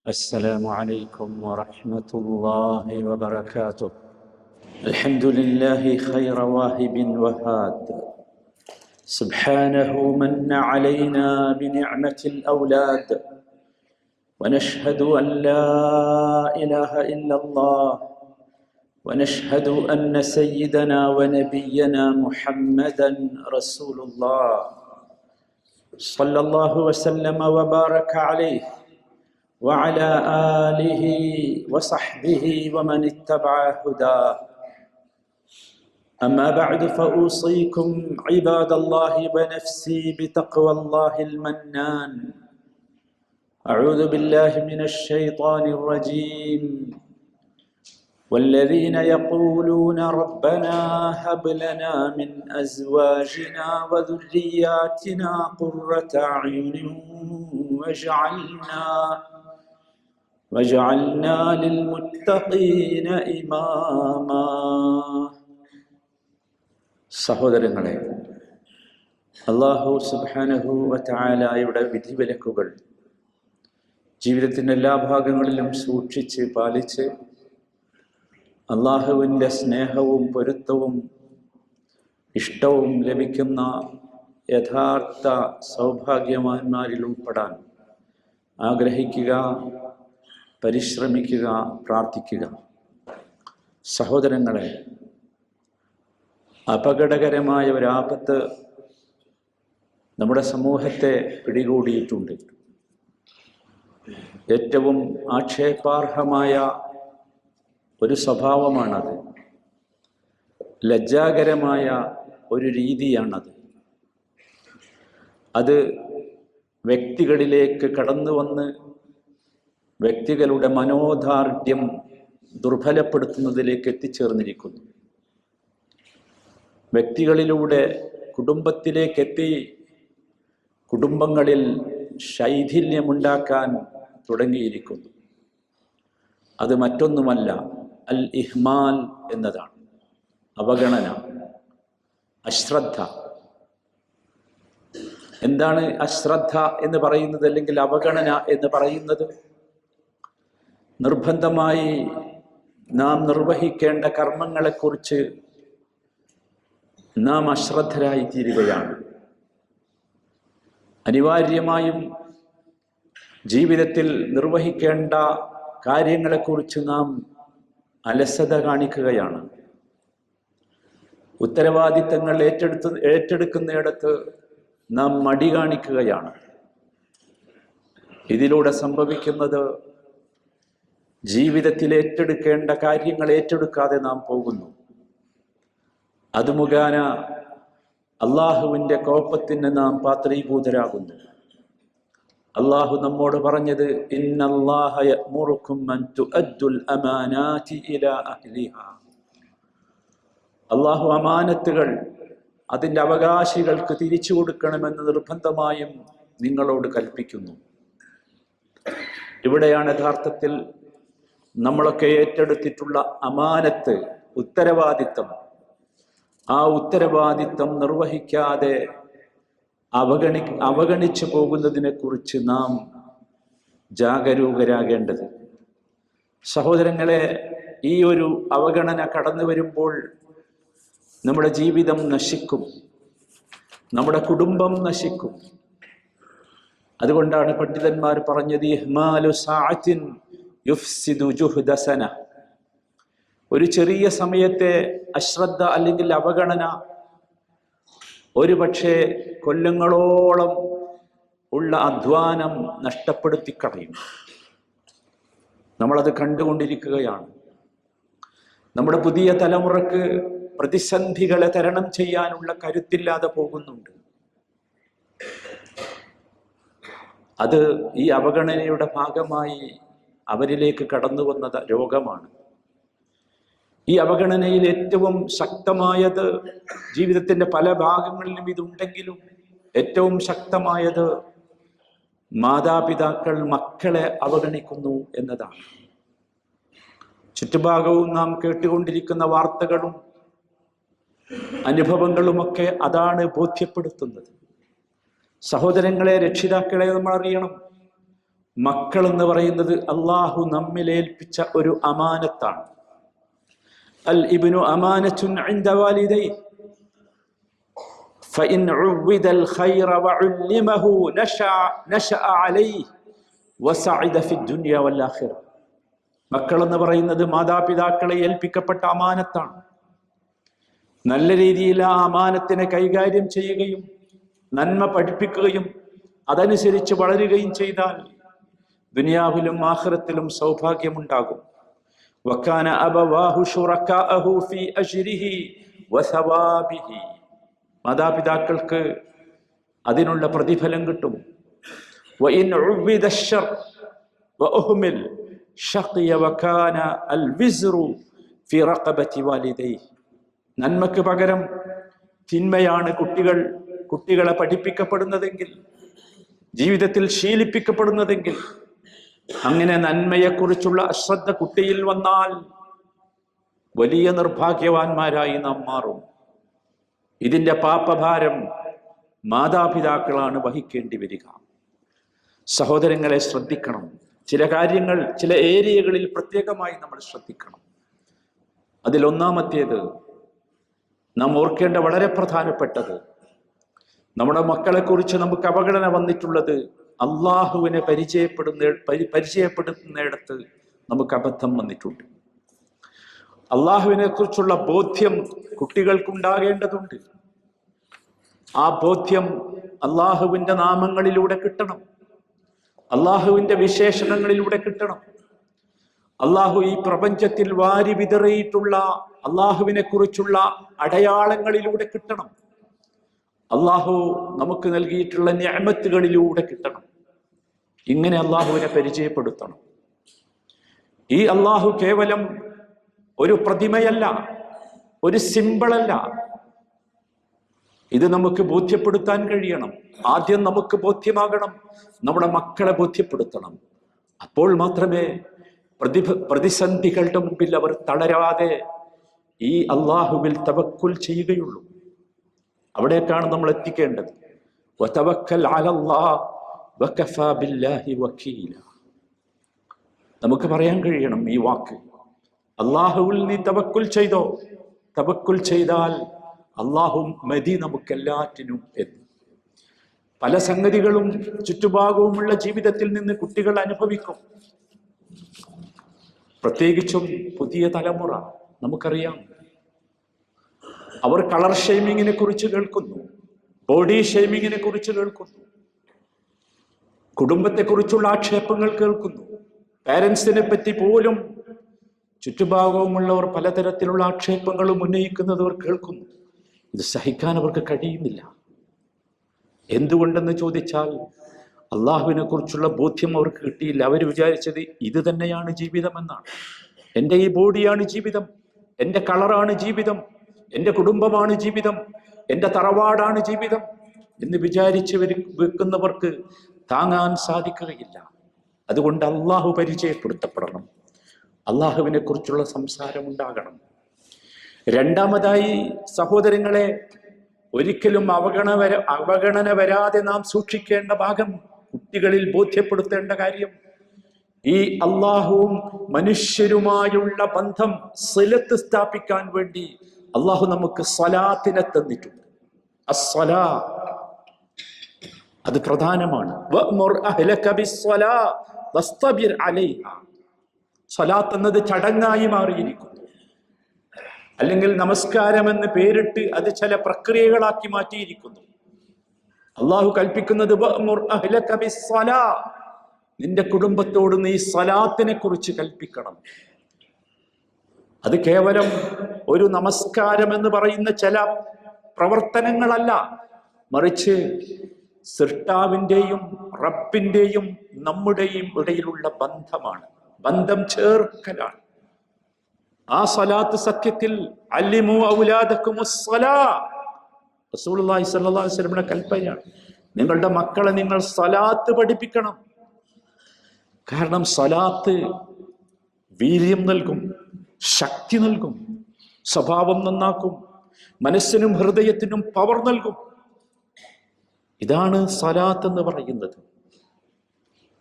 السلام عليكم ورحمة الله وبركاته. الحمد لله خير واهب وهاد، سبحانه من علينا بنعمة الأولاد، ونشهد أن لا إله إلا الله، ونشهد أن سيدنا ونبينا محمدا رسول الله صلى الله وسلم وبارك عليه وعلى آله وصحبه ومن اتبع هداه. أما بعد فأوصيكم عباد الله ونفسي بتقوى الله المنان. أعوذ بالله من الشيطان الرجيم. والذين يقولون ربنا هب لنا من أزواجنا وذرياتنا قرة أعين وجعلنا للمتقين إماما. സഹോദരങ്ങളെ, അല്ലാഹു സുബ്ഹാനഹു വ തആലയുടെ വിധിവിലക്കുകൾ ജീവിതത്തിൻ്റെ എല്ലാ ഭാഗങ്ങളിലും സൂക്ഷിച്ച് പാലിച്ച് അല്ലാഹുവിൻ്റെ സ്നേഹവും പൊരുത്തവും ഇഷ്ടവും ലഭിക്കുന്ന യഥാർത്ഥ സൗഭാഗ്യവാന്മാരിൽ ഉൾപ്പെടാൻ ആഗ്രഹിക്കുക, പരിശ്രമിക്കുക, പ്രാർത്ഥിക്കുക. സഹോദരങ്ങളെ, അപകടകരമായ ഒരാപത്ത് നമ്മുടെ സമൂഹത്തെ പിടികൂടിയിട്ടുണ്ട്. ഏറ്റവും ആക്ഷേപാർഹമായ ഒരു സ്വഭാവമാണത്. ലജ്ജാകരമായ ഒരു രീതിയാണത്. അത് വ്യക്തികളിലേക്ക് കടന്നു വന്ന് വ്യക്തികളുടെ മനോദാർഢ്യം ദുർബലപ്പെടുത്തുന്നതിലേക്ക് എത്തിച്ചേർന്നിരിക്കുന്നു. വ്യക്തികളിലൂടെ കുടുംബത്തിലേക്കെത്തി കുടുംബങ്ങളിൽ ശൈഥില്യമുണ്ടാക്കാൻ തുടങ്ങിയിരിക്കുന്നു. അത് മറ്റൊന്നുമല്ല, അൽ ഇഹ്മാൽ എന്നതാണ്. അവഗണന, അശ്രദ്ധ. എന്താണ് അശ്രദ്ധ എന്ന് പറയുന്നത്, അല്ലെങ്കിൽ അവഗണന എന്ന് പറയുന്നത്? നിർബന്ധമായി നാം നിർവഹിക്കേണ്ട കർമ്മങ്ങളെക്കുറിച്ച് നാം അശ്രദ്ധരായി തീരുകയാണ്. അനിവാര്യമായും ജീവിതത്തിൽ നിർവഹിക്കേണ്ട കാര്യങ്ങളെക്കുറിച്ച് നാം അലസത കാണിക്കുകയാണ്. ഉത്തരവാദിത്തങ്ങൾ ഏറ്റെടുക്കുന്നിടത്ത് നാം മടി കാണിക്കുകയാണ്. ഇതിലൂടെ സംഭവിക്കുന്നത് ജീവിതത്തിൽ ഏറ്റെടുക്കേണ്ട കാര്യങ്ങൾ ഏറ്റെടുക്കാതെ നാം പോകുന്നു. അത് മുഖേന അള്ളാഹുവിൻ്റെ കോപത്തിന് നാം പാത്രീഭൂതരാകുന്നു. അള്ളാഹു നമ്മോട് പറഞ്ഞത്, ഇന്നല്ലാഹ യഅ്മുറുക്കും അൻ തുഅദ്ദുൽ അമാനാതി ഇലാ അഹ്ലിഹാ. അള്ളാഹു അമാനത്തുകൾ അതിൻ്റെ അവകാശികൾക്ക് തിരിച്ചു കൊടുക്കണമെന്ന് നിർബന്ധമായും നിങ്ങളോട് കൽപ്പിക്കുന്നു. ഇവിടെയാണ് യഥാർത്ഥത്തിൽ നമ്മളൊക്കെ ഏറ്റെടുത്തിട്ടുള്ള അമാനത്ത്, ഉത്തരവാദിത്തം, ആ ഉത്തരവാദിത്തം നിർവഹിക്കാതെ അവഗണിച്ചു പോകുന്നതിനെ കുറിച്ച് നാം ജാഗരൂകരാകേണ്ടത്. സഹോദരങ്ങളെ, ഈ ഒരു അവഗണന കടന്നു വരുമ്പോൾ നമ്മുടെ ജീവിതം നശിക്കും, നമ്മുടെ കുടുംബം നശിക്കും. അതുകൊണ്ടാണ് പണ്ഡിതന്മാർ പറഞ്ഞത്, ഇഹ്മാലു സഅത്തിൻ യുഫ്സിദു ജുഹ്ദ സന. ഒരു ചെറിയ സമയത്തെ അശ്രദ്ധ അല്ലെങ്കിൽ അവഗണന ഒരുപക്ഷെ കൊല്ലങ്ങളോളം ഉള്ള അധ്വാനം നഷ്ടപ്പെടുത്തി കളയും. നമ്മളത് കണ്ടുകൊണ്ടിരിക്കുകയാണ്. നമ്മുടെ പുതിയ തലമുറക്ക് പ്രതിസന്ധികളെ തരണം ചെയ്യാനുള്ള കരുത്തില്ലാതെ പോകുന്നുണ്ട്. അത് ഈ അവഗണനയുടെ ഭാഗമായി അവരിലേക്ക് കടന്നു വന്ന രോഗമാണ്. ഈ അവഗണനയിൽ ഏറ്റവും ശക്തമായത്, ജീവിതത്തിൻ്റെ പല ഭാഗങ്ങളിലും ഇതുണ്ടെങ്കിലും ഏറ്റവും ശക്തമായത്, മാതാപിതാക്കൾ മക്കളെ അവഗണിക്കുന്നു എന്നതാണ്. ചുറ്റുഭാഗവും നാം കേട്ടുകൊണ്ടിരിക്കുന്ന വാർത്തകളും അനുഭവങ്ങളുമൊക്കെ അതാണ് ബോധ്യപ്പെടുത്തുന്നത്. സഹോദരങ്ങളെ, രക്ഷിതാക്കളെ നമ്മൾ അറിയണം. മക്കൾ എന്ന് പറയുന്നത് അള്ളാഹു നമ്മിലേൽപ്പിച്ച ഒരു അമാനത്താണ്. അൽ ഇബ്നു അമാനത്തുൻ ഇൻദ വാലിദൈഹി ഫഇൻ ഉവ്വിദ അൽ ഖൈറ വഉല്ലിമഹു നശഅ അലൈഹി വസഅദ ഫി ദുനിയ വൽ ആഖിറ. മക്കൾ എന്ന് പറയുന്നത് മാതാപിതാക്കളെ ഏൽപ്പിക്കപ്പെട്ട അമാനത്താണ്. നല്ല രീതിയിൽ ആ അമാനത്തിനെ കൈകാര്യം ചെയ്യുകയും നന്മ പഠിപ്പിക്കുകയും അതനുസരിച്ച് വളരുകയും ചെയ്താൽ ദുനിയാവിലും ആഖിറത്തിലും സൗഭാഗ്യമുണ്ടാകും. വകാന അബവാഹു ശുറകാഅഹു ഫീ അജ്രിഹി വസവാബിഹി. മാതാപിതാക്കൾക്ക് അതിനുള്ള പ്രതിഫലം കിട്ടും. വഇൻ ഉവ്വിദ അശ്ശർ വഉഹ്മിൽ ശഖിയ വകാന അൽ വിസ്റു ഫീ റഖബതി വാലിദൈഹി. നന്മക്ക് പകരം തിന്മയാണ് കുട്ടികളെ പഠിപ്പിക്കപ്പെടുന്നതെങ്കിൽ, ജീവിതത്തിൽ ശീലിപ്പിക്കപ്പെടുന്നതെങ്കിൽ, അങ്ങനെ നന്മയെക്കുറിച്ചുള്ള അശ്രദ്ധ കുട്ടിയിൽ വന്നാൽ വലിയ നിർഭാഗ്യവാന്മാരായി നാം മാറും. ഇതിന്റെ പാപഭാരം മാതാപിതാക്കളാണ് വഹിക്കേണ്ടി വരിക. സഹോദരങ്ങളെ, ശ്രദ്ധിക്കണം. ചില കാര്യങ്ങൾ, ചില ഏരിയകളിൽ പ്രത്യേകമായി നമ്മൾ ശ്രദ്ധിക്കണം. അതിലൊന്നാമത്തേത്, നാം ഓർക്കേണ്ട വളരെ പ്രധാനപ്പെട്ടത്, നമ്മുടെ മക്കളെക്കുറിച്ച് നമുക്ക് അവഗണന വന്നിട്ടുള്ളത് അള്ളാഹുവിനെ പരിചയപ്പെടുത്തുന്നിടത്ത് നമുക്ക് അബദ്ധം വന്നിട്ടുണ്ട്. അള്ളാഹുവിനെ കുറിച്ചുള്ള ബോധ്യം കുട്ടികൾക്കുണ്ടാകേണ്ടതുണ്ട്. ആ ബോധ്യം അള്ളാഹുവിൻ്റെ നാമങ്ങളിലൂടെ കിട്ടണം, അള്ളാഹുവിൻ്റെ വിശേഷണങ്ങളിലൂടെ കിട്ടണം. അള്ളാഹു ഈ പ്രപഞ്ചത്തിൽ വാരി വിതറിയിട്ടുള്ള അള്ളാഹുവിനെ കുറിച്ചുള്ള അടയാളങ്ങളിലൂടെ കിട്ടണം. അള്ളാഹു നമുക്ക് നൽകിയിട്ടുള്ള നിഅമത്തുകളിലൂടെ കിട്ടണം. ഇങ്ങനെ അള്ളാഹുവിനെ പരിചയപ്പെടുത്തണം. ഈ അള്ളാഹു കേവലം ഒരു പ്രതിമയല്ല, ഒരു സിമ്പിളല്ല. ഇത് നമുക്ക് ബോധ്യപ്പെടുത്താൻ കഴിയണം. ആദ്യം നമുക്ക് ബോധ്യമാകണം, നമ്മുടെ മക്കളെ ബോധ്യപ്പെടുത്തണം. അപ്പോൾ മാത്രമേ പ്രതിസന്ധികളുടെ മുമ്പിൽ അവർ തളരാതെ ഈ അള്ളാഹുവിൽ തവക്കുൽ ചെയ്യുകയുള്ളൂ. അവിടേക്കാണ് നമ്മൾ എത്തിക്കേണ്ടത്. വതവക്കൽ അലല്ലാഹ് വകഫാ ബില്ലാഹി വകീല. നമുക്ക് പറയാൻ കഴിയണം ഈ വാക്ക്. അള്ളാഹുവിൽ നീ തവക്കുൽ ചെയ്തോ, തവക്കുൽ ചെയ്താൽ അള്ളാഹു മതി നമുക്കെല്ലാറ്റിനും എന്ന്. പല സംഗതികളും ചുറ്റുഭാഗവുമുള്ള ജീവിതത്തിൽ നിന്ന് കുട്ടികൾ അനുഭവിക്കും. പ്രത്യേകിച്ചും പുതിയ തലമുറ നമുക്കറിയാം, അവർ കളർ ഷെയ്മിങ്ങിനെ കുറിച്ച് കേൾക്കുന്നു, ബോഡി ഷെയ്മിങ്ങിനെ കുറിച്ച് കേൾക്കുന്നു, കുടുംബത്തെക്കുറിച്ചുള്ള ആക്ഷേപങ്ങൾ കേൾക്കുന്നു. പാരൻസിനെ പറ്റി പോലും ചുറ്റുഭാഗവുമുള്ളവർ പലതരത്തിലുള്ള ആക്ഷേപങ്ങളും ഉന്നയിക്കുന്നത് അവർ കേൾക്കുന്നു. ഇത് സഹിക്കാൻ അവർക്ക് കഴിയുന്നില്ല. എന്തുകൊണ്ടെന്ന് ചോദിച്ചാൽ അള്ളാഹുവിനെ കുറിച്ചുള്ള ബോധ്യം അവർക്ക് കിട്ടിയില്ല. അവർ വിചാരിച്ചത് ഇത് തന്നെയാണ് ജീവിതം എന്നാണ്. എൻ്റെ ഈ ബോഡിയാണ് ജീവിതം, എൻ്റെ കളറാണ് ജീവിതം, എൻ്റെ കുടുംബമാണ് ജീവിതം, എൻ്റെ തറവാടാണ് ജീവിതം എന്ന് വിചാരിച്ച് വെക്കുന്നവർക്ക് താങ്ങാൻ സാധിക്കുകയില്ല. അതുകൊണ്ട് അള്ളാഹു പരിചയപ്പെടുത്തപ്പെടണം, അള്ളാഹുവിനെ കുറിച്ചുള്ള സംസാരം ഉണ്ടാകണം. രണ്ടാമതായി സഹോദരങ്ങളെ, ഒരിക്കലും അവഗണന വരാതെ നാം സൂക്ഷിക്കേണ്ട ഭാഗം, കുട്ടികളിൽ ബോധ്യപ്പെടുത്തേണ്ട കാര്യം, ഈ അള്ളാഹുവും മനുഷ്യരുമായുള്ള ബന്ധം സിലത്ത് സ്ഥാപിക്കാൻ വേണ്ടി അള്ളാഹു നമുക്ക് സ്വലാത്തിനെ തന്നിട്ടുണ്ട്. അസ്സലാ, അത് പ്രധാനമാണ്. വഅ്മുർ അഹ്ലക ബിസ്സലാ വസ്തബിർ അലൈഹാ. സ്വലാത്ത് എന്നത് ചടങ്ങായി മാറിയിരിക്കുന്നു. അല്ലെങ്കിൽ നമസ്കാരം എന്ന് പേരിട്ട് അത് ചില പ്രക്രിയകളാക്കി മാറ്റിയിരിക്കുന്നു. അള്ളാഹു കൽപ്പിക്കുന്നത് വഅ്മുർ അഹ്ലക ബിസ്സലാ, നിന്റെ കുടുംബത്തോട് നീ സ്വലാത്തിനെ കുറിച്ച് കൽപ്പിക്കണം. അത് കേവലം ഒരു നമസ്കാരം എന്ന് പറയുന്ന ചില പ്രവർത്തനങ്ങളല്ല, മറിച്ച് സൃഷ്ടാവിൻ്റെയും റബ്ബിൻ്റെയും നമ്മുടെയും ഇടയിലുള്ള ബന്ധമാണ്, ബന്ധം ചേർക്കലാണ്. ആ സ്വലാത്ത് സത്യത്തിൽ അല്ലിമു ഔലാദകുമുസ് സ്വലാ, റസൂലുള്ളാഹി സ്വല്ലല്ലാഹു അലൈഹി വസല്ലമയുടെ കൽപ്പനയാണ്. നിങ്ങളുടെ മക്കളെ നിങ്ങൾ സ്വലാത്ത് പഠിപ്പിക്കണം. കാരണം സ്വലാത്ത് വീര്യം നൽകും, ശക്തി നൽകും, സ്വഭാവം നന്നാക്കും, മനസ്സിനും ഹൃദയത്തിനും പവർ നൽകും. ഇതാണ് സ്വലാത്ത് എന്ന് പറയുന്നത്.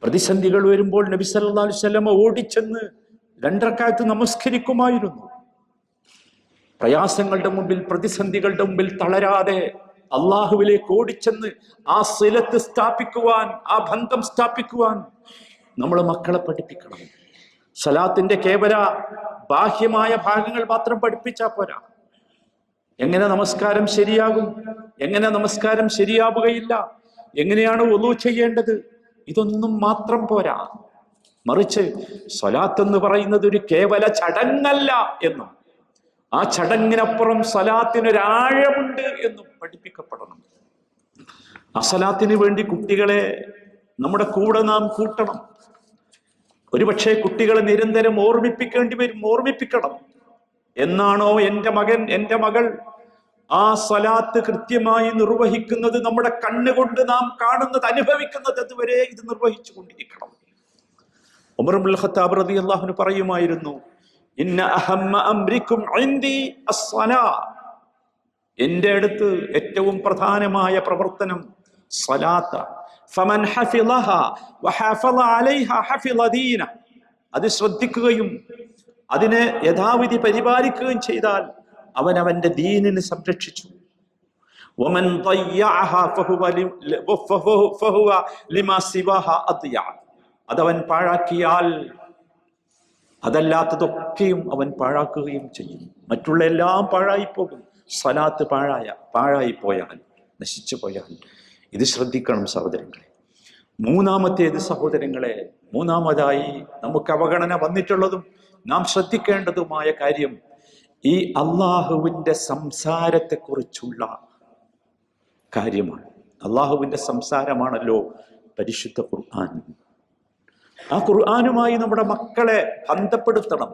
പ്രതിസന്ധികൾ വരുമ്പോൾ നബി സല്ലല്ലാഹു അലൈഹി വസല്ലം ഓടിച്ചെന്ന് 2 റക്അത്ത് നമസ്കരിക്കുമായിരുന്നു. പ്രയാസങ്ങളുടെ മുമ്പിൽ, പ്രതിസന്ധികളുടെ മുമ്പിൽ തളരാതെ അള്ളാഹുവിലേക്ക് ഓടിച്ചെന്ന് ആ സിലത്ത് സ്ഥാപിക്കുവാൻ, ആ ബന്ധം സ്ഥാപിക്കുവാൻ നമ്മൾ മക്കളെ പഠിപ്പിക്കണം. സലാത്തിന്റെ കേവല ബാഹ്യമായ ഭാഗങ്ങൾ മാത്രം പഠിപ്പിച്ചാൽ പോരാ. എങ്ങനെ നമസ്കാരം ശരിയാകും, എങ്ങനെ നമസ്കാരം ശരിയാവുകയില്ല, എങ്ങനെയാണ് വുളൂ ചെയ്യേണ്ടത്, ഇതൊന്നും മാത്രം പോരാ. മറിച്ച് സ്വലാത്ത് എന്ന് പറയുന്നത് ഒരു കേവല ചടങ്ങല്ല എന്നും ആ ചടങ്ങിനപ്പുറം സ്വലാത്തിനൊരാഴമുണ്ട് എന്നും പഠിപ്പിക്കപ്പെടണം. ആ സ്വലാത്തിന് വേണ്ടി കുട്ടികളെ നമ്മുടെ കൂടെ നാം കൂട്ടണം. ഒരുപക്ഷെ കുട്ടികളെ നിരന്തരം ഓർമ്മിപ്പിക്കേണ്ടി വരും, ഓർമ്മിപ്പിക്കണം. എന്നാണോ എൻ്റെ മകൻ, എൻ്റെ മകൾ ആ സ്വലാത്ത് കൃത്യമായി നിർവഹിക്കുന്നത്, നമ്മുടെ കണ്ണുകൊണ്ട് നാം കാണുന്നത്, അനുഭവിക്കുന്നത്, അതുവരെ ഇത് നിർവഹിച്ചു കൊണ്ടിരിക്കണം. ഉമർ ഇബ്നുൽ ഖത്താബ് റളിയല്ലാഹു അൻഹു പറയുമായിരുന്നു, ഇന്ന അഹമ്മ അംരിക്കും ഇൻദി അസ്സലാ, എൻ്റെ അടുത്ത് ഏറ്റവും പ്രധാനമായ പ്രവർത്തനം സ്വലാത്ത. ഫമൻ ഹഫിളഹ വഹഫള അലൈഹ ഹഫിള ദീന, അത് ശ്രദ്ധിക്കുകയും അതിനെ യഥാവിധി പരിപാലിക്കുകയും ചെയ്താൽ അവൻ അവന്റെ ദീനിനെ സംരക്ഷിച്ചു. വമൻ ضيعഹ ഫഹുവ ലിമാ സിവാഹ അദ്യ, അതവൻ പാഴാക്കിയാൽ അതല്ലാത്തതൊക്കെയും അവൻ പാഴാക്കുകയും ചെയ്യും. മറ്റുള്ള എല്ലാം പാഴായി പോകും. സ്വലാത്ത് പാഴായി പോയാൽ, നശിച്ചു പോയാൽ. ഇത് ശ്രദ്ധിക്കണം സഹോദരങ്ങളെ. മൂന്നാമത്തേത് സഹോദരങ്ങളെ, മൂന്നാമതായി നമുക്ക് അവഗണന വന്നിട്ടുള്ളതും നാം ശ്രദ്ധിക്കേണ്ടതുമായ കാര്യം ഈ അള്ളാഹുവിൻ്റെ സംസാരത്തെക്കുറിച്ചുള്ള കാര്യമാണ്. അള്ളാഹുവിൻ്റെ സംസാരമാണല്ലോ പരിശുദ്ധ ഖുർആൻ. ആ ഖുർആനുമായി നമ്മുടെ മക്കളെ ബന്ധപ്പെടുത്തണം.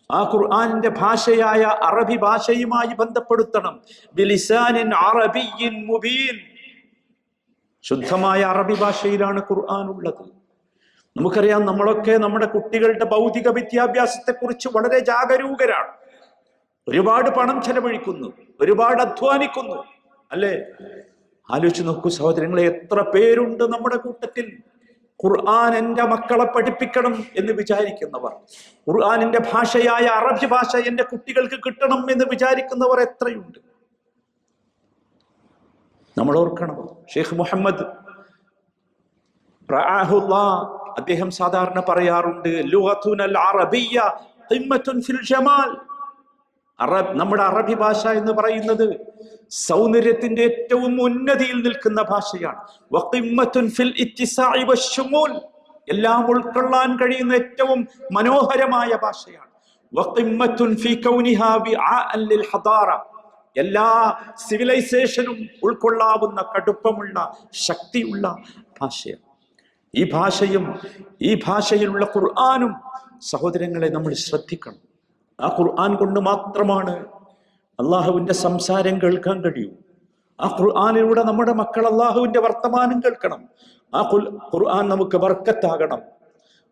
ആ ഖുർആനിന്റെ ഭാഷയായ അറബി ഭാഷയുമായി ബന്ധപ്പെടുത്തണം. ബിലിസാനിൻ അറബിയ്യിൻ മുബീൻ, ശുദ്ധമായ അറബി ഭാഷയിലാണ് ഖുർആൻ ഉള്ളത്. നമുക്കറിയാം, നമ്മളൊക്കെ നമ്മുടെ കുട്ടികളുടെ ഭൗതിക വിദ്യാഭ്യാസത്തെക്കുറിച്ച് വളരെ ജാഗരൂകരാണ്. ഒരുപാട് പണം ചെലവഴിക്കുന്നു, ഒരുപാട് അധ്വാനിക്കുന്നു, അല്ലേ? ആലോചിച്ച് നോക്കൂ സഹോദരങ്ങളെ, എത്ര പേരുണ്ട് നമ്മുടെ കൂട്ടത്തിൽ ഖുർആൻ എൻ്റെ മക്കളെ പഠിപ്പിക്കണം എന്ന് വിചാരിക്കുന്നവർ, ഖുർആനിന്റെ ഭാഷയായ അറബി ഭാഷ എൻ്റെ കുട്ടികൾക്ക് കിട്ടണം എന്ന് വിചാരിക്കുന്നവർ എത്രയുണ്ട്. നമ്മൾ ഓർക്കണം, ഷെയ്ഖ് മുഹമ്മദ് അദ്ദേഹം സാധാരണ പറയാറുണ്ട്, ലുഗത്തുനൽ അറബിയ്യ ഖിമ്മത്തുൻ ഫിൽ ജമാൽ. നമ്മുടെ അറബി ഭാഷ എന്ന് പറയുന്നത് സൗന്ദര്യത്തിന്റെ ഏറ്റവും ഉന്നതിയിൽ നിൽക്കുന്ന ഭാഷയാണ്. വഖിമ്മത്തുൻ ഫിൽ ഇത്തിസാഇ വശുമൂൽ, എല്ലാം ഉൾക്കൊള്ളാൻ കഴിയുന്ന ഏറ്റവും മനോഹരമായ ഭാഷയാണ്. വഖിമ്മത്തുൻ ഫീ കൗനിഹാ വിആഅൻ ലിൽ ഹദാറ, എല്ലാ സിവിലൈസേഷനും ഉൾക്കൊള്ളാവുന്ന കടുപ്പമുള്ള ശക്തിയുള്ള ഭാഷയാണ്. ഈ ഭാഷയും ഈ ഭാഷയിലുള്ള ഖുർആനും സഹോദരങ്ങളെ നമ്മൾ ശ്രദ്ധിക്കണം. ആ ഖുർആൻ കൊണ്ട് മാത്രമാണ് അള്ളാഹുവിൻ്റെ സംസാരം കേൾക്കാൻ കഴിയൂ. ആ ഖുർആനിലൂടെ നമ്മുടെ മക്കൾ അള്ളാഹുവിൻ്റെ വർത്തമാനം കേൾക്കണം. ആ ഖുർആൻ നമുക്ക് ബർക്കത്താകണം.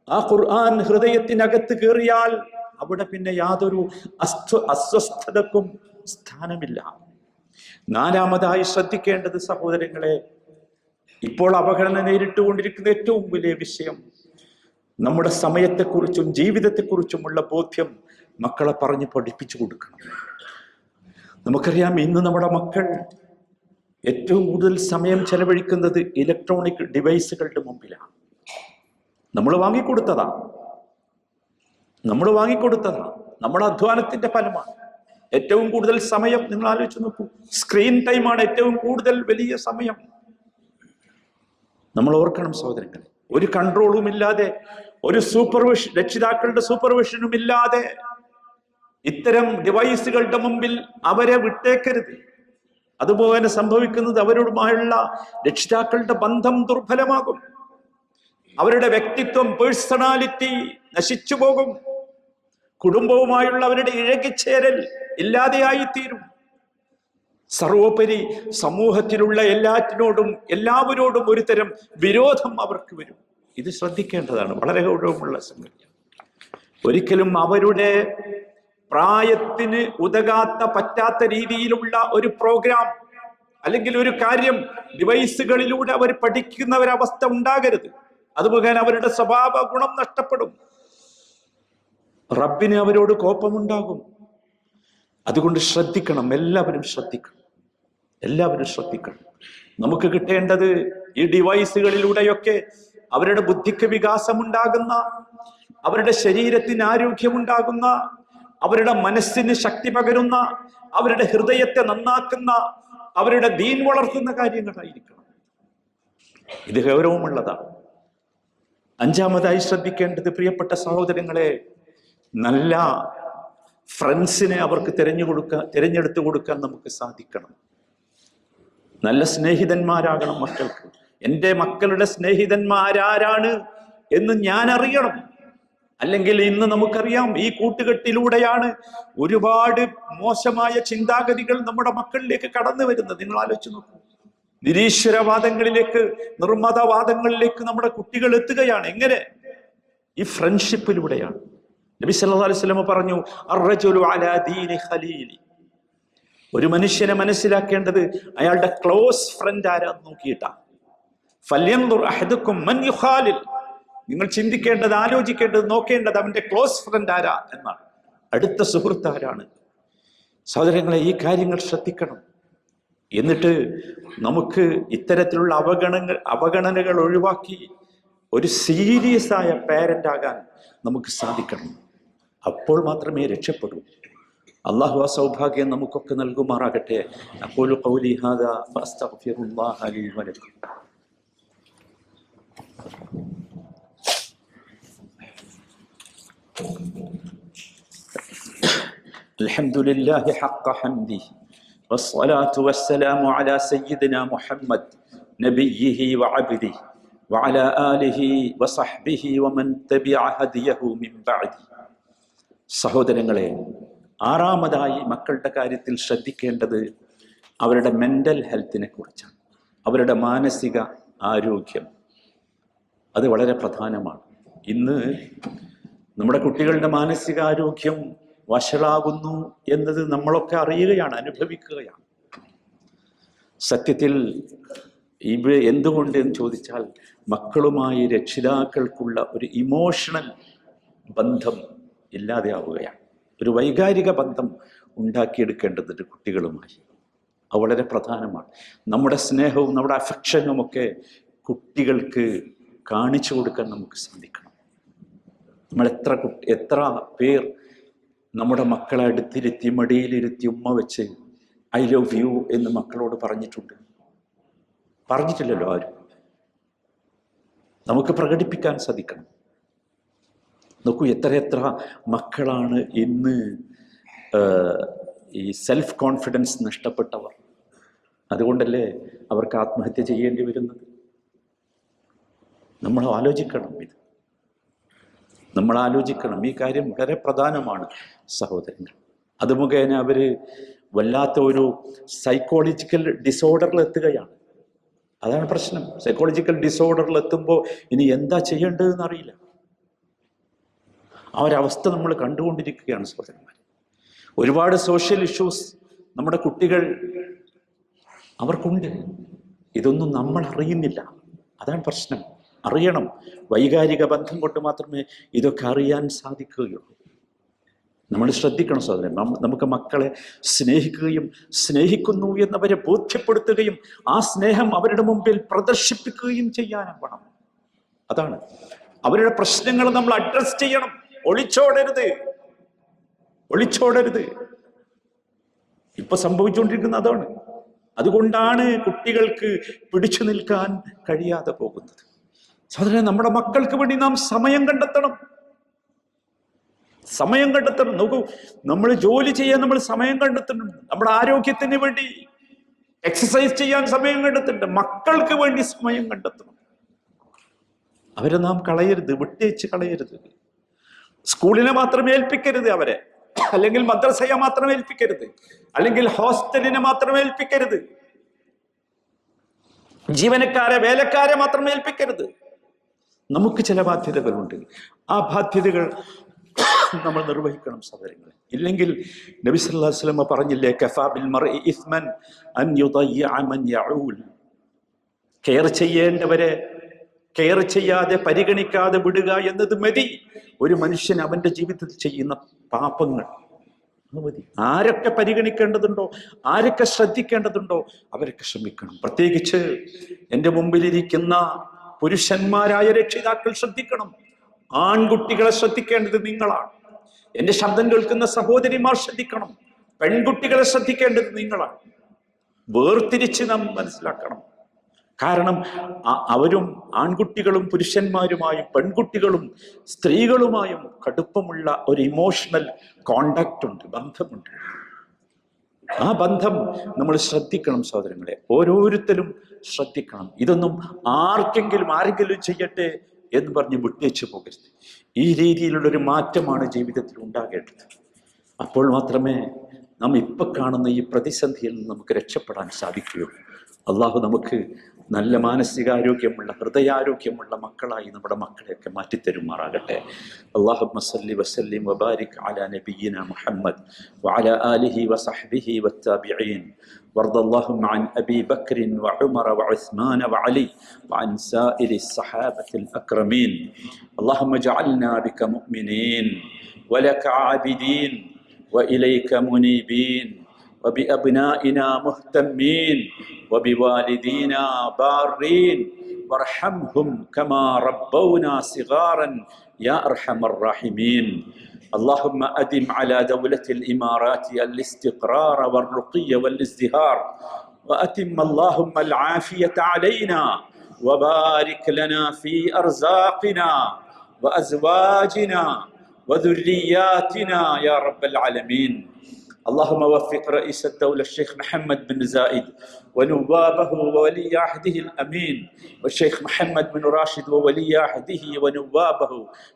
ആ ഖുർആൻ ഹൃദയത്തിനകത്ത് കയറിയാൽ അവിടെ പിന്നെ യാതൊരു അസ്വസ്ഥതക്കും സ്ഥാനമില്ല. നാലാമതായി ശ്രദ്ധിക്കേണ്ടത് സഹോദരങ്ങളെ, ഇപ്പോൾ അവഗണന നേരിട്ടുകൊണ്ടിരിക്കുന്ന ഏറ്റവും വലിയ വിഷയം, നമ്മുടെ സമയത്തെക്കുറിച്ചും ജീവിതത്തെക്കുറിച്ചുമുള്ള ബോധ്യം മക്കളെ പറഞ്ഞ് പഠിപ്പിച്ചു കൊടുക്കണം. നമുക്കറിയാം, ഇന്ന് നമ്മുടെ മക്കൾ ഏറ്റവും കൂടുതൽ സമയം ചെലവഴിക്കുന്നത് ഇലക്ട്രോണിക് ഡിവൈസുകളുടെ മുമ്പിലാണ്. നമ്മൾ വാങ്ങിക്കൊടുത്തതാ, നമ്മുടെ അധ്വാനത്തിന്റെ ഫലമാണ്. ഏറ്റവും കൂടുതൽ സമയം നിങ്ങൾ ആലോചിച്ച് നോക്കൂ, സ്ക്രീൻ ടൈമാണ് ഏറ്റവും കൂടുതൽ വലിയ സമയം. നമ്മൾ ഓർക്കണം സഹോദരങ്ങളെ, ഒരു കൺട്രോളും ഇല്ലാതെ, ഒരു രക്ഷിതാക്കളുടെ സൂപ്പർവിഷനും ഇല്ലാതെ ഇത്തരം ഡിവൈസുകളുടെ മുമ്പിൽ അവരെ വിട്ടേക്കരുത്. അതുപോലെ സംഭവിക്കുന്നത് അവരോടുമായുള്ള രക്ഷിതാക്കളുടെ ബന്ധം ദുർബലമാകും. അവരുടെ വ്യക്തിത്വം, പേഴ്സണാലിറ്റി നശിച്ചു പോകും. കുടുംബവുമായുള്ള അവരുടെ ഇഴകിച്ചേരൽ ഇല്ലാതെയായിത്തീരും. സർവോപരി സമൂഹത്തിലുള്ള എല്ലാവരോടും ഒരു തരം വിരോധം അവർക്ക് വരും. ഇത് ശ്രദ്ധിക്കേണ്ടതാണ്, വളരെ ഗൗരവമുള്ള സംഗതി. ഒരിക്കലും അവരുടെ പ്രായത്തിന് പറ്റാത്ത രീതിയിലുള്ള ഒരു പ്രോഗ്രാം അല്ലെങ്കിൽ ഒരു കാര്യം ഡിവൈസുകളിലൂടെ അവർ പഠിക്കുന്ന ഒരവസ്ഥ ഉണ്ടാകരുത്. അത് മുഖേന അവരുടെ സ്വഭാവ ഗുണം നഷ്ടപ്പെടും. റബ്ബിന് അവരോട് കോപമുണ്ടാകും. അതുകൊണ്ട് ശ്രദ്ധിക്കണം, എല്ലാവരും ശ്രദ്ധിക്കണം. നമുക്ക് കിട്ടേണ്ടത് ഈ ഡിവൈസുകളിലൂടെയൊക്കെ അവരുടെ ബുദ്ധിക്ക് വികാസമുണ്ടാകുന്ന, അവരുടെ ശരീരത്തിന് ആരോഗ്യമുണ്ടാകുന്ന, അവരുടെ മനസ്സിന് ശക്തി പകരുന്ന, അവരുടെ ഹൃദയത്തെ നന്നാക്കുന്ന, അവരുടെ ദീൻ വളർത്തുന്ന കാര്യങ്ങളായിരിക്കണം. ഇത് ഗൗരവമുള്ളതാണ്. അഞ്ചാമതായി ശ്രദ്ധിക്കേണ്ടത്, പ്രിയപ്പെട്ട സഹോദരങ്ങളെ, നല്ല ഫ്രണ്ട്സിനെ അവർക്ക് തിരഞ്ഞെടുത്തു കൊടുക്കാൻ നമുക്ക് സാധിക്കണം. നല്ല സ്നേഹിതന്മാരാകണം മക്കൾക്ക്. എൻ്റെ മക്കളുടെ സ്നേഹിതന്മാരാരാണ് എന്ന് ഞാൻ അറിയണം. അല്ലെങ്കിൽ ഇന്ന് നമുക്കറിയാം, ഈ കൂട്ടുകെട്ടിലൂടെയാണ് ഒരുപാട് മോശമായ ചിന്താഗതികൾ നമ്മുടെ മക്കളിലേക്ക് കടന്നു വരുന്നത്. നിങ്ങൾ ആലോചിച്ച് നോക്കൂ. നിരീശ്വരവാദങ്ങളിലേക്ക്, നിർമ്മതവാദങ്ങളിലേക്ക് നമ്മുടെ കുട്ടികൾ എത്തുകയാണ്. എങ്ങനെ? ഈ ഫ്രണ്ട്ഷിപ്പിലൂടെയാണ്. നബി സല്ലല്ലാഹു അലൈഹി വസല്ലം പറഞ്ഞു, അർറജുലു അലാ ദീനി ഖലീലി. ഒരു മനുഷ്യനെ മനസ്സിലാക്കേണ്ടത് അയാളുടെ ക്ലോസ് ഫ്രണ്ട് ആരാന്ന് നോക്കിയിട്ടാ. ഫല്യൻദുർ അഹദുക്കും മൻ യുഖാലിൽ. നിങ്ങൾ ചിന്തിക്കേണ്ടത്, ആലോചിക്കേണ്ടത്, നോക്കേണ്ടത് അവന്റെ ക്ലോസ് ഫ്രണ്ട് ആരാ എന്നാണ്. അടുത്ത സുഹൃത്ത് ആരാണ്? സഹോദരങ്ങളെ, ഈ കാര്യങ്ങൾ ശ്രദ്ധിക്കണം. എന്നിട്ട് നമുക്ക് ഇത്തരത്തിലുള്ള അവഗണനകൾ ഒഴിവാക്കി ഒരു സീരിയസ് ആയ പാരന്റ് ആകാൻ നമുക്ക് സാധിക്കണം. അപ്പോൾ മാത്രമേ രക്ഷപ്പെടൂ. അല്ലാഹു ആ സൗഭാഗ്യം നമുക്കൊക്കെ നൽകുമാറാകട്ടെ. അഖൂലു ഖൗലി ഹാദാ ഫഅസ്തഗ്ഫിറുല്ലാഹ ലി വലക്കും. അൽഹംദുലില്ലാഹി ഹഖ്ഖ ഹംദിഹി വസ്സലാത്തു വസ്സലാമു അലാ സയ്യിദിനാ മുഹമ്മദ് നബിയ്യിഹി വഅബ്ദിഹി വഅലാ ആലിഹി വസഹ്ബിഹി വമൻ തബിഅ ഹദിയഹു മിൻ ബഅദി. സഹോദരങ്ങളെ, ആറാമതായി മക്കളുടെ കാര്യത്തിൽ ശ്രദ്ധിക്കേണ്ടത് അവരുടെ മെന്റൽ ഹെൽത്തിനെ കുറിച്ചാണ്. അവരുടെ മാനസിക ആരോഗ്യം, അത് വളരെ പ്രധാനമാണ്. ഇന്ന് നമ്മുടെ കുട്ടികളുടെ മാനസികാരോഗ്യം വഷളാകുന്നു എന്നത് നമ്മളൊക്കെ അറിയുകയാണ്, അനുഭവിക്കുകയാണ്. സത്യത്തിൽ എന്തുകൊണ്ട് എന്ന് ചോദിച്ചാൽ, മക്കളുമായി രക്ഷിതാക്കൾക്കുള്ള ഒരു ഇമോഷണൽ ബന്ധം ഇല്ലാതെയാവുകയാണ്. ഒരു വൈകാരിക ബന്ധം ഉണ്ടാക്കിയെടുക്കേണ്ടതുണ്ട് കുട്ടികളുമായി. അത് വളരെ പ്രധാനമാണ്. നമ്മുടെ സ്നേഹവും നമ്മുടെ അഫെക്ഷനും ഒക്കെ കുട്ടികൾക്ക് കാണിച്ചു കൊടുക്കാൻ നമുക്ക് സാധിക്കണം. നമ്മൾ എത്ര പേർ നമ്മുടെ മക്കളെ അടുത്തിരുത്തി, മടിയിലിരുത്തി ഉമ്മ വെച്ച് ഐ ലവ് യു എന്ന് മക്കളോട് പറഞ്ഞിട്ടില്ലല്ലോ ആരും. നമുക്ക് പ്രകടിപ്പിക്കാൻ സാധിക്കണം. നോക്കൂ, എത്ര മക്കളാണ് ഇന്ന് ഈ സെൽഫ് കോൺഫിഡൻസ് നഷ്ടപ്പെട്ടവർ. അതുകൊണ്ടല്ലേ അവർക്ക് ആത്മഹത്യ ചെയ്യേണ്ടി വരുന്നത്. നമ്മൾ ആലോചിക്കണം. നമ്മൾ ആലോചിക്കണം. ഈ കാര്യം വളരെ പ്രധാനമാണ് സഹോദരങ്ങൾ. അത് മുഖേന അവര് വല്ലാത്ത ഒരു സൈക്കോളജിക്കൽ ഡിസോർഡറിൽ എത്തുകയാണ്. അതാണ് പ്രശ്നം. സൈക്കോളജിക്കൽ ഡിസോർഡറിൽ എത്തുമ്പോൾ ഇനി എന്താ ചെയ്യേണ്ടതെന്ന് അറിയില്ല. ആ ഒരവസ്ഥ നമ്മൾ കണ്ടുകൊണ്ടിരിക്കുകയാണ് സഹോദരന്മാർ. ഒരുപാട് സോഷ്യൽ ഇഷ്യൂസ് നമ്മുടെ കുട്ടികൾ അവർക്കുണ്ട്. ഇതൊന്നും നമ്മൾ അറിയുന്നില്ല. അതാണ് പ്രശ്നം. അറിയണം. വൈകാരിക ബന്ധം കൊണ്ട് മാത്രമേ ഇതൊക്കെ അറിയാൻ സാധിക്കുകയുള്ളൂ. നമ്മൾ ശ്രദ്ധിക്കണം സഹോദരൻ. നമുക്ക് മക്കളെ സ്നേഹിക്കുകയും സ്നേഹിക്കുന്നു എന്നവരെ ബോധ്യപ്പെടുത്തുകയും ആ സ്നേഹം അവരുടെ മുമ്പിൽ പ്രദർശിപ്പിക്കുകയും ചെയ്യാനാവണം. അതാണ്. അവരുടെ പ്രശ്നങ്ങൾ നമ്മൾ അഡ്രസ് ചെയ്യണം. ഒളിച്ചോടരുത്. ഇപ്പൊ സംഭവിച്ചുകൊണ്ടിരിക്കുന്ന അതാണ്. അതുകൊണ്ടാണ് കുട്ടികൾക്ക് പിടിച്ചു നിൽക്കാൻ കഴിയാതെ പോകുന്നത്. സഹോദരൻ, നമ്മുടെ മക്കൾക്ക് വേണ്ടി നാം സമയം കണ്ടെത്തണം. നോക്കൂ, നമ്മൾ ജോലി ചെയ്യാൻ നമ്മൾ സമയം കണ്ടെത്തുന്നുണ്ട്. നമ്മുടെ ആരോഗ്യത്തിന് വേണ്ടി എക്സസൈസ് ചെയ്യാൻ സമയം കണ്ടെത്തുന്നുണ്ട്. മക്കൾക്ക് വേണ്ടി സമയം കണ്ടെത്തണം. അവരെ നാം വിട്ടേച്ച് കളയരുത്. സ്കൂളിനെ മാത്രം ഏൽപ്പിക്കരുത് അവരെ, അല്ലെങ്കിൽ മദ്രസയെ മാത്രം ഏൽപ്പിക്കരുത്, അല്ലെങ്കിൽ ഹോസ്റ്റലിനെ മാത്രം ഏൽപ്പിക്കരുത്, ജീവനക്കാരെ വേലക്കാരെ മാത്രം ഏൽപ്പിക്കരുത്. നമുക്ക് ചില ബാധ്യതകളുണ്ട്. ആ ബാധ്യതകൾ നമ്മൾ നിർവഹിക്കണം സഹോദരങ്ങളെ. ഇല്ലെങ്കിൽ നബി സല്ലല്ലാഹു അലൈഹി വസല്ലം പറഞ്ഞില്ലേ, കഫാ ബിൽ മർഇ ഇസ്മൻ അൻ യുദയ്യ മൻ യഊൽ. കെയർ ചെയ്യേണ്ടവരെ കെയർ ചെയ്യാതെ പരിഗണിക്കാതെ വിടുക എന്നത് മതി ഒരു മനുഷ്യൻ അവന്റെ ജീവിതത്തിൽ ചെയ്യുന്ന പാപങ്ങൾ. മതി. ആരൊക്കെ പരിഗണിക്കേണ്ടതുണ്ടോ, ആരൊക്കെ ശ്രദ്ധിക്കേണ്ടതുണ്ടോ അവരൊക്കെ ശ്രമിക്കണം. പ്രത്യേകിച്ച് എൻ്റെ മുമ്പിലിരിക്കുന്ന പുരുഷന്മാരായ രക്ഷിതാക്കൾ ശ്രദ്ധിക്കണം. ആൺകുട്ടികളെ ശ്രദ്ധിക്കേണ്ടത് നിങ്ങളാണ്. എൻ്റെ ശബ്ദം കേൾക്കുന്ന സഹോദരിമാർ ശ്രദ്ധിക്കണം. പെൺകുട്ടികളെ ശ്രദ്ധിക്കേണ്ടത് നിങ്ങളാണ്. വേർതിരിച്ച് നാം മനസ്സിലാക്കണം. കാരണം അവരും ആൺകുട്ടികളും പുരുഷന്മാരുമായും പെൺകുട്ടികളും സ്ത്രീകളുമായും കടുപ്പമുള്ള ഒരു ഇമോഷണൽ കോണ്ടാക്ട് ഉണ്ട്, ബന്ധമുണ്ട്. ആ ബന്ധം നമ്മൾ ശ്രദ്ധിക്കണം സഹോദരങ്ങളെ, ഓരോരുത്തരും ശ്രദ്ധിക്കണം. ഇതൊന്നും ആരെങ്കിലും ചെയ്യട്ടെ എന്ന് പറഞ്ഞ് വിട്ടേച്ചു പോകരുത്. ഈ രീതിയിലുള്ളൊരു മാറ്റമാണ് ജീവിതത്തിൽ ഉണ്ടാകേണ്ടത്. അപ്പോൾ മാത്രമേ നാം ഇപ്പൊ കാണുന്ന ഈ പ്രതിസന്ധിയിൽ നിന്ന് നമുക്ക് രക്ഷപ്പെടാൻ സാധിക്കുകയുള്ളൂ. അള്ളാഹു നമുക്ക് നല്ല മാനസികാരോഗ്യമുള്ള ഹൃദയാരോഗ്യമുള്ള മക്കളായി നമ്മുടെ മക്കളെയൊക്കെ മാറ്റിത്തരുമാറാകട്ടെ. അല്ലാഹുമ്മ സല്ലി വസല്ലിം വബാരിക് അലാ നബിയിന മുഹമ്മദ് വഅലാ ആലിഹി വസഹ്ബിഹി വത്താബിഈൻ. وارض اللهم عن أبي بكر وعمر وعثمان وعلي وعن سائر الصحابة الأكرمين. اللهم اجعلنا بك مؤمنين ولك عابدين وإليك منيبين وبأبنائنا مهتمين وبوالدينا بارين وارحمهم كما ربونا صغارا يا أرحم الراحمين. اللهم أدم على دولة الإمارات الاستقرار والرقي والازدهار، وأتم اللهم العافية علينا، وبارك لنا في أرزاقنا وأزواجنا وذرياتنا يا رب العالمين. اللهم وفق رئيس الدولة الشيخ محمد بن زايد ونوابه وولي عهده الأمين، والشيخ محمد بن راشد وولي عهده ونوابه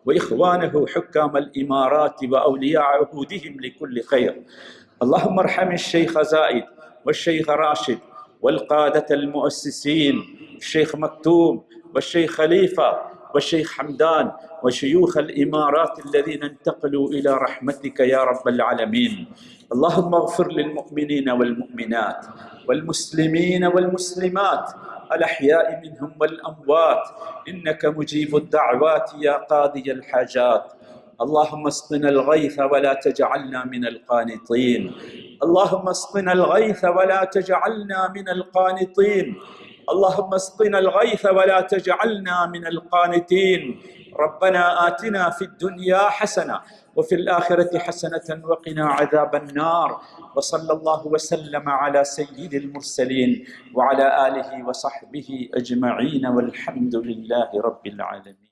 وإخوانه حكام الإمارات وأولياء عهودهم لكل خير. اللهم ارحم الشيخ زايد والشيخ راشد والقادة المؤسسين، الشيخ مكتوم والشيخ خليفة والشيخ حمدان وشيوخ الإمارات الذين انتقلوا إلى رحمتك يا رب العالمين. اللهم اغفر للمؤمنين والمؤمنات والمسلمين والمسلمات الأحياء منهم والأموات، إنك مجيب الدعوات يا قاضي الحاجات. اللهم اسقنا الغيث ولا تجعلنا من القانطين. اللهم اسقنا الغيث ولا تجعلنا من القانطين. اللهم اسقنا الغيث ولا تجعلنا من القانتين. ربنا آتنا في الدنيا حسنة وفي الآخرة حسنة وقنا عذاب النار. وصلى الله وسلم على سيد المرسلين وعلى آله وصحبه أجمعين، والحمد لله رب العالمين.